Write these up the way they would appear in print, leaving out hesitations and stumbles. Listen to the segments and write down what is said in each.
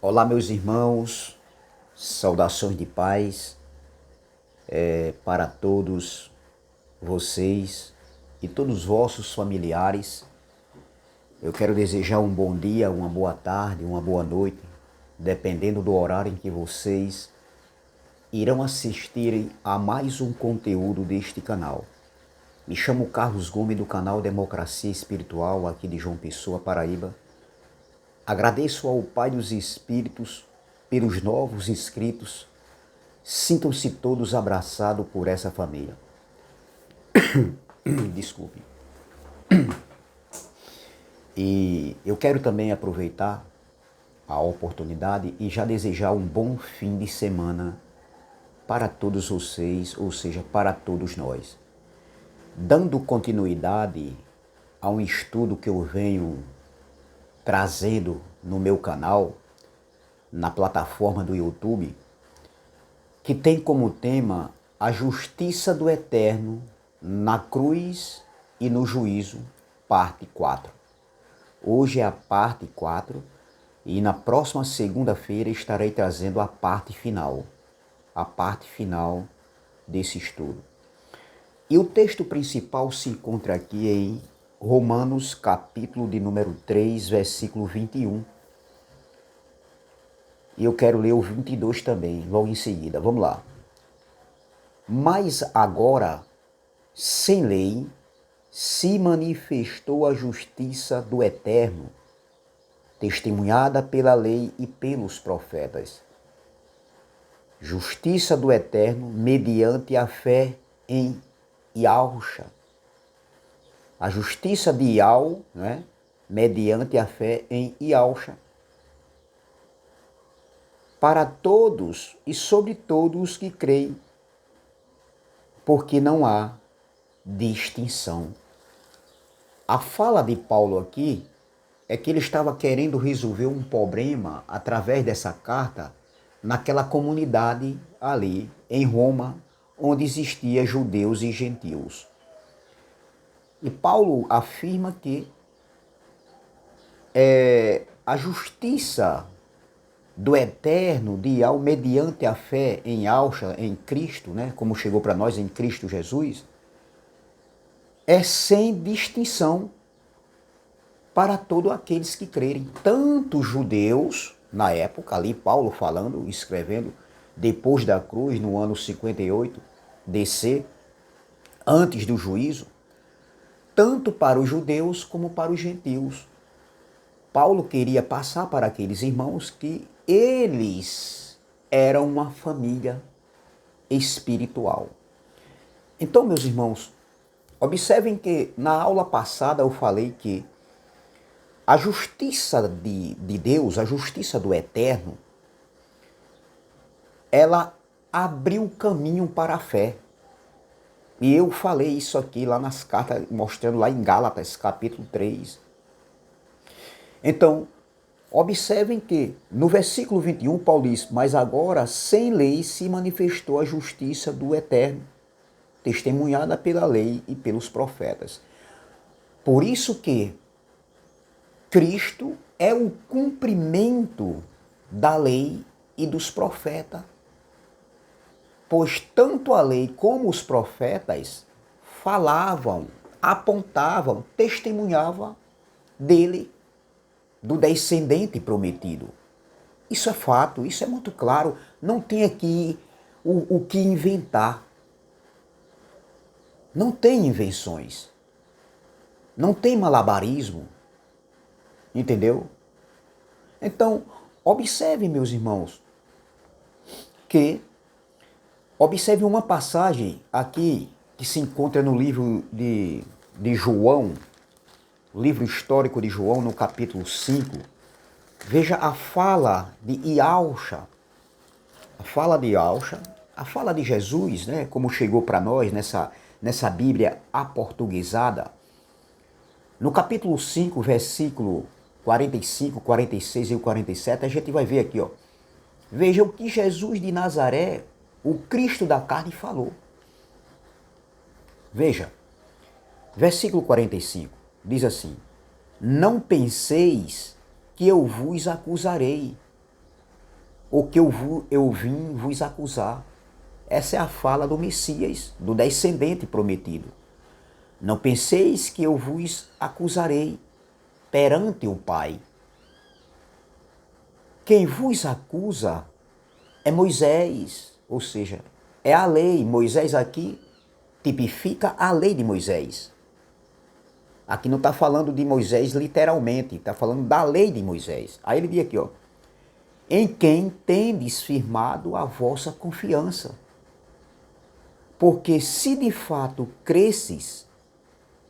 Olá, meus irmãos, saudações de paz para todos vocês e todos os vossos familiares. Eu quero desejar um bom dia, uma boa tarde, uma boa noite, dependendo do horário em que vocês irão assistir a mais um conteúdo deste canal. Me chamo Carlos Gomes do canal Democracia Espiritual aqui de João Pessoa, Paraíba. Agradeço ao Pai dos Espíritos pelos novos inscritos. Sintam-se todos abraçados por essa família. Desculpe. E eu quero também aproveitar a oportunidade e já desejar um bom fim de semana para todos vocês, ou seja, para todos nós. Dando continuidade a um estudo que eu venho trazendo no meu canal, na plataforma do YouTube, que tem como tema a justiça do Eterno na cruz e no juízo, parte 4. Hoje é a parte 4 e na próxima segunda-feira estarei trazendo a parte final desse estudo. E o texto principal se encontra aqui em Romanos, capítulo de número 3, versículo 21. E eu quero ler o 22 também, logo em seguida. Vamos lá. Mas agora, sem lei, se manifestou a justiça do Eterno, testemunhada pela lei e pelos profetas. Justiça do Eterno mediante a fé em Yahushua. A justiça de Yahweh, né? Mediante a fé em Yahushua. Para todos e sobre todos os que creem, porque não há distinção. A fala de Paulo aqui é que ele estava querendo resolver um problema através dessa carta naquela comunidade ali em Roma, onde existia judeus e gentios. E Paulo afirma que a justiça do Eterno de Yahweh mediante a fé em Yahushua, em Cristo, né, como chegou para nós em Cristo Jesus, é sem distinção para todos aqueles que crerem, tanto judeus, na época, ali Paulo falando, escrevendo, depois da cruz, no ano 58, DC, antes do juízo, tanto para os judeus como para os gentios. Paulo queria passar para aqueles irmãos que eles eram uma família espiritual. Então, meus irmãos, observem que na aula passada eu falei que a justiça de Deus, a justiça do Eterno, ela abriu caminho para a fé. E eu falei isso aqui lá nas cartas, mostrando lá em Gálatas, capítulo 3. Então, observem que no versículo 21, Paulo diz: mas agora sem lei se manifestou a justiça do Eterno, testemunhada pela lei e pelos profetas. Por isso que Cristo é o cumprimento da lei e dos profetas. Pois tanto a lei como os profetas falavam, apontavam, testemunhavam dele, do descendente prometido. Isso é fato, isso é muito claro. Não tem aqui o que inventar. Não tem invenções. Não tem malabarismo. Entendeu? Então, observe, meus irmãos, que observe uma passagem aqui que se encontra no livro de João, livro histórico de João, no capítulo 5. Veja a fala de Yahushua, a fala de Jesus, né, como chegou para nós nessa Bíblia aportuguesada. No capítulo 5, versículo 45, 46 e o 47, a gente vai ver aqui, ó. Veja o que Jesus de Nazaré, o Cristo da carne, falou. Veja, versículo 45, diz assim: não penseis que eu vos acusarei. o que eu vim vos acusar. Essa é a fala do Messias, do descendente prometido. Não penseis que eu vos acusarei perante o Pai. Quem vos acusa é Moisés, ou seja, é a lei. Moisés aqui tipifica a lei de Moisés. Aqui não está falando de Moisés literalmente, está falando da lei de Moisés. Aí ele diz aqui, ó, em quem tendes firmado a vossa confiança. Porque se de fato cresces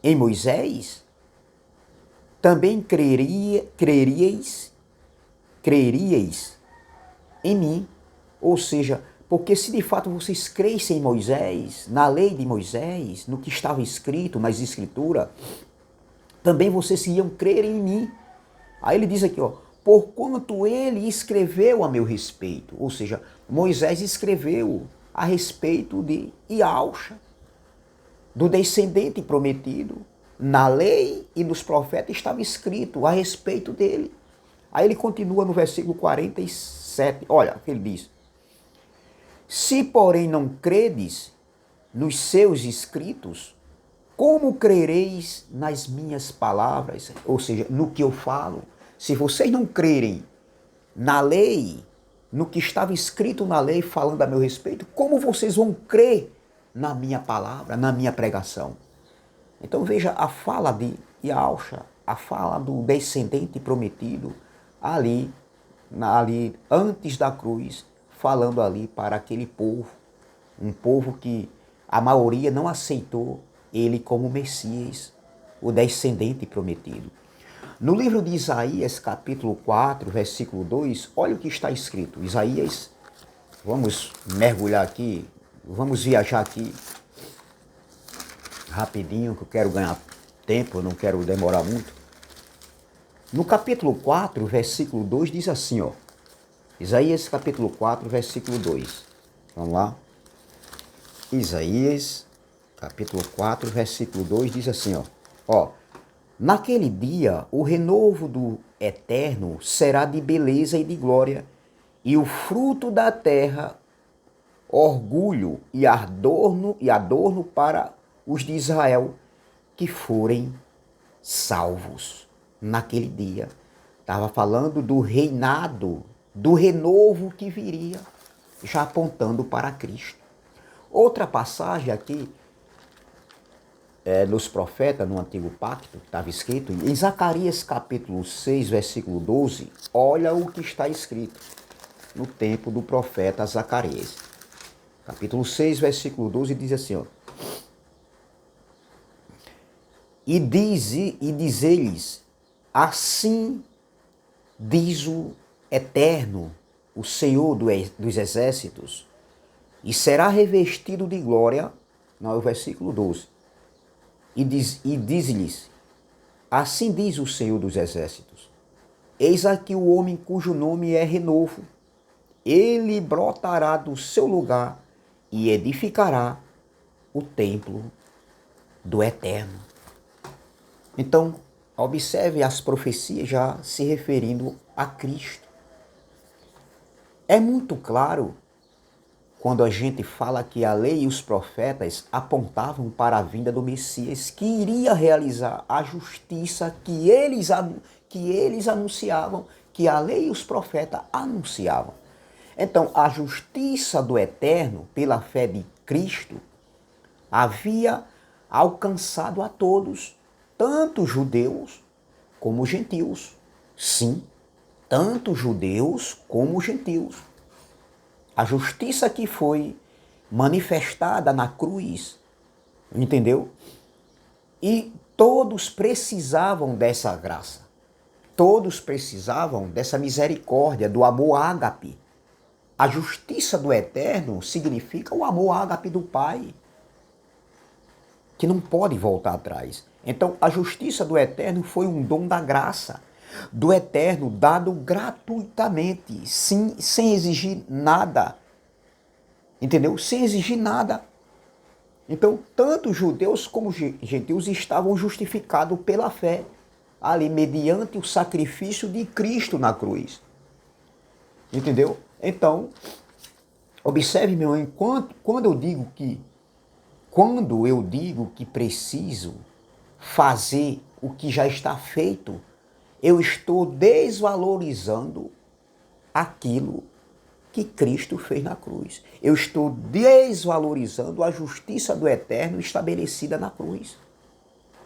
em Moisés, também creríeis em mim. Ou seja, porque se de fato vocês crescem em Moisés, na lei de Moisés, no que estava escrito nas escrituras, também vocês iam crer em mim. Aí ele diz aqui, ó, porquanto ele escreveu a meu respeito. Ou seja, Moisés escreveu a respeito de Iauxa, do descendente prometido. Na lei e nos profetas estava escrito a respeito dele. Aí ele continua no versículo 47. Olha o que ele diz. Se, porém, não credes nos seus escritos, como crereis nas minhas palavras? Ou seja, no que eu falo. Se vocês não crerem na lei, no que estava escrito na lei falando a meu respeito, como vocês vão crer na minha palavra, na minha pregação? Então veja a fala de Iauxa, a fala do descendente prometido, ali antes da cruz, falando ali para aquele povo, um povo que a maioria não aceitou ele como Messias, o descendente prometido. No livro de Isaías, capítulo 4, versículo 2, olha o que está escrito. Isaías, vamos mergulhar aqui, vamos viajar aqui rapidinho, que eu quero ganhar tempo, eu não quero demorar muito. No capítulo 4, versículo 2, diz assim, ó. Isaías, capítulo 4, versículo 2. Vamos lá. Isaías, capítulo 4, versículo 2, diz assim, ó. Naquele dia, o renovo do Eterno será de beleza e de glória, e o fruto da terra, orgulho e adorno para os de Israel que forem salvos. Naquele dia, estava falando do reinado, do renovo que viria, já apontando para Cristo. Outra passagem aqui, nos profetas, no Antigo Pacto, que estava escrito, em Zacarias capítulo 6, versículo 12, olha o que está escrito no tempo do profeta Zacarias. Capítulo 6, versículo 12, diz assim, ó. E diz eles, assim diz o Eterno, o Senhor dos Exércitos, e será revestido de glória, não é o versículo 12, e diz-lhes, assim diz o Senhor dos Exércitos, eis aqui o homem cujo nome é renovo, ele brotará do seu lugar e edificará o templo do Eterno. Então, observe as profecias já se referindo a Cristo. É muito claro quando a gente fala que a lei e os profetas apontavam para a vinda do Messias, que iria realizar a justiça que eles anunciavam, que a lei e os profetas anunciavam. Então, a justiça do Eterno, pela fé de Cristo, havia alcançado a todos, tanto judeus como gentios. Sim, tanto judeus como gentios. A justiça que foi manifestada na cruz, entendeu? E todos precisavam dessa graça. Todos precisavam dessa misericórdia, do amor ágape. A justiça do Eterno significa o amor ágape do Pai, que não pode voltar atrás. Então, a justiça do Eterno foi um dom da graça do Eterno, dado gratuitamente, sem exigir nada. Entendeu? Sem exigir nada. Então, tanto judeus como gentios estavam justificados pela fé, ali, mediante o sacrifício de Cristo na cruz. Entendeu? Então, observe, meu irmão, quando eu digo que preciso fazer o que já está feito, eu estou desvalorizando aquilo que Cristo fez na cruz. Eu estou desvalorizando a justiça do Eterno estabelecida na cruz,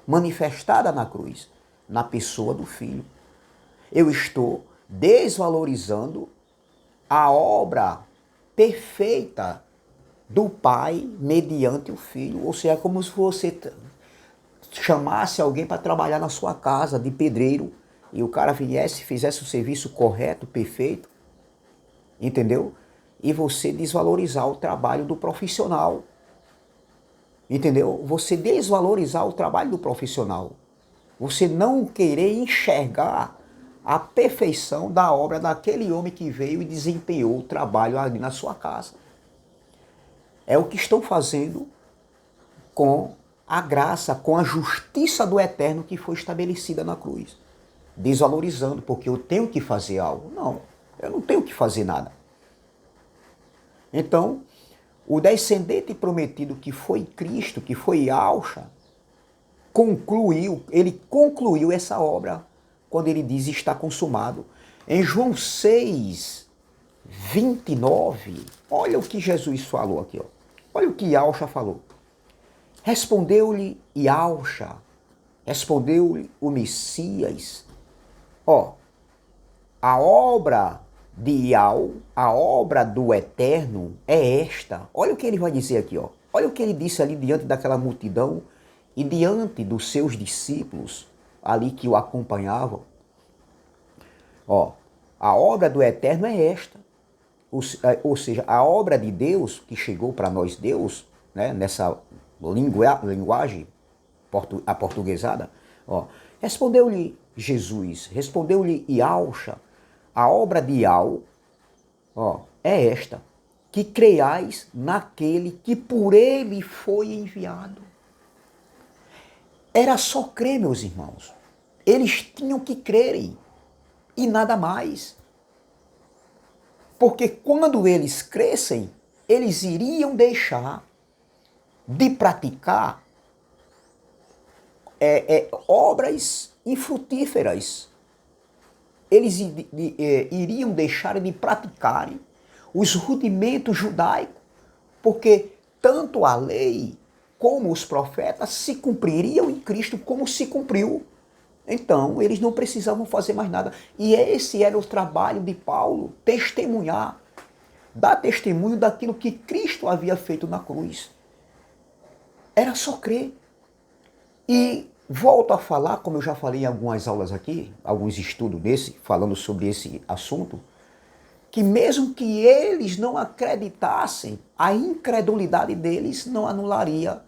manifestada na cruz, na pessoa do Filho. Eu estou desvalorizando a obra perfeita do Pai mediante o Filho. Ou seja, como se você chamasse alguém para trabalhar na sua casa de pedreiro e o cara viesse e fizesse o serviço correto, perfeito, entendeu? E você desvalorizar o trabalho do profissional, entendeu? Você desvalorizar o trabalho do profissional. Você não querer enxergar a perfeição da obra daquele homem que veio e desempenhou o trabalho ali na sua casa. É o que estão fazendo com a graça, com a justiça do Eterno que foi estabelecida na cruz. Desvalorizando, porque eu tenho que fazer algo. Não, eu não tenho que fazer nada. Então, o descendente prometido que foi Cristo, que foi Yahshua, ele concluiu essa obra quando ele diz está consumado. Em João 6, 29, olha o que Jesus falou aqui. Ó. Olha o que Yahshua falou. Respondeu-lhe Yahshua, respondeu-lhe o Messias. Ó, a obra de Yahweh, a obra do Eterno é esta. Olha o que ele vai dizer aqui, ó. Olha o que ele disse ali diante daquela multidão e diante dos seus discípulos ali que o acompanhavam. Ó, a obra do Eterno é esta. Ou seja, a obra de Deus que chegou para nós, Deus, né, nessa linguagem aportuguesada, ó, respondeu-lhe Jesus, respondeu-lhe Yahshua, a obra de Yahweh, ó, é esta, que creiais naquele que por ele foi enviado. Era só crer, meus irmãos. Eles tinham que crerem e nada mais. Porque quando eles crescem, eles iriam deixar de praticar obras infrutíferas. Eles iriam deixar de praticarem os rudimentos judaicos, porque tanto a lei como os profetas se cumpririam em Cristo como se cumpriu. Então, eles não precisavam fazer mais nada. E esse era o trabalho de Paulo, testemunhar, dar testemunho daquilo que Cristo havia feito na cruz. Era só crer. E volto a falar, como eu já falei em algumas aulas aqui, alguns estudos falando sobre esse assunto, que mesmo que eles não acreditassem, a incredulidade deles não anularia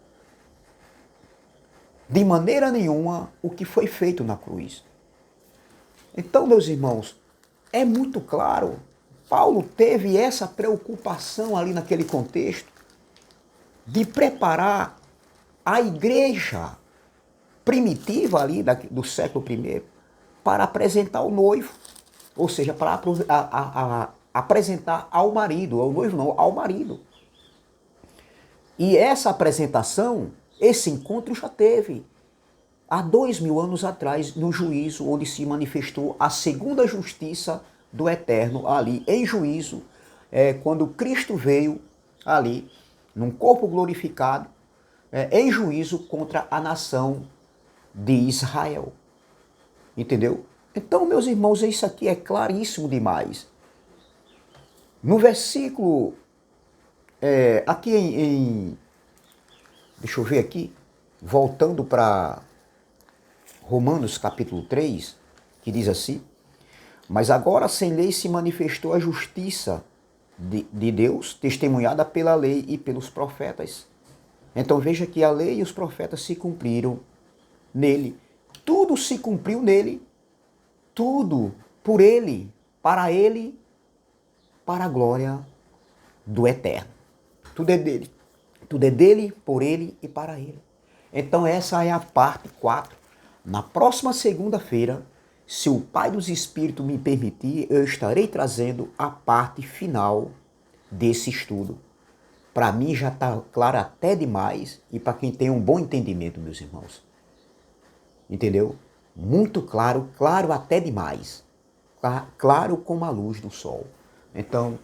de maneira nenhuma o que foi feito na cruz. Então, meus irmãos, é muito claro, Paulo teve essa preocupação ali naquele contexto de preparar a igreja primitiva ali do século I para apresentar o noivo, ou seja, para apresentar ao marido, ao noivo não, ao marido. E essa apresentação, esse encontro já teve há 2000 anos atrás no juízo, onde se manifestou a segunda justiça do Eterno ali em juízo, quando Cristo veio ali num corpo glorificado, em juízo contra a nação de Israel. Entendeu? Então, meus irmãos, isso aqui é claríssimo demais. No versículo, aqui deixa eu ver aqui, voltando para Romanos capítulo 3, que diz assim, mas agora sem lei se manifestou a justiça de Deus, testemunhada pela lei e pelos profetas. Então veja que a lei e os profetas se cumpriram nele. Tudo se cumpriu nele. Tudo por ele, para a glória do Eterno. Tudo é dele. Tudo é dele, por ele e para ele. Então essa é a parte 4. Na próxima segunda-feira se o Pai dos Espíritos me permitir, eu estarei trazendo a parte final desse estudo. Para mim já está claro até demais e para quem tem um bom entendimento, meus irmãos. Entendeu? Muito claro, claro até demais. Claro como a luz do sol. Então,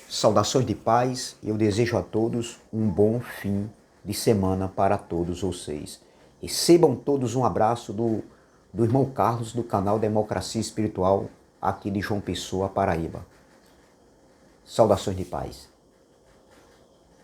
saudações de paz. Eu desejo a todos um bom fim de semana para todos vocês. Recebam todos um abraço do irmão Carlos, do canal Democracia Espiritual, aqui de João Pessoa, Paraíba. Saudações de paz.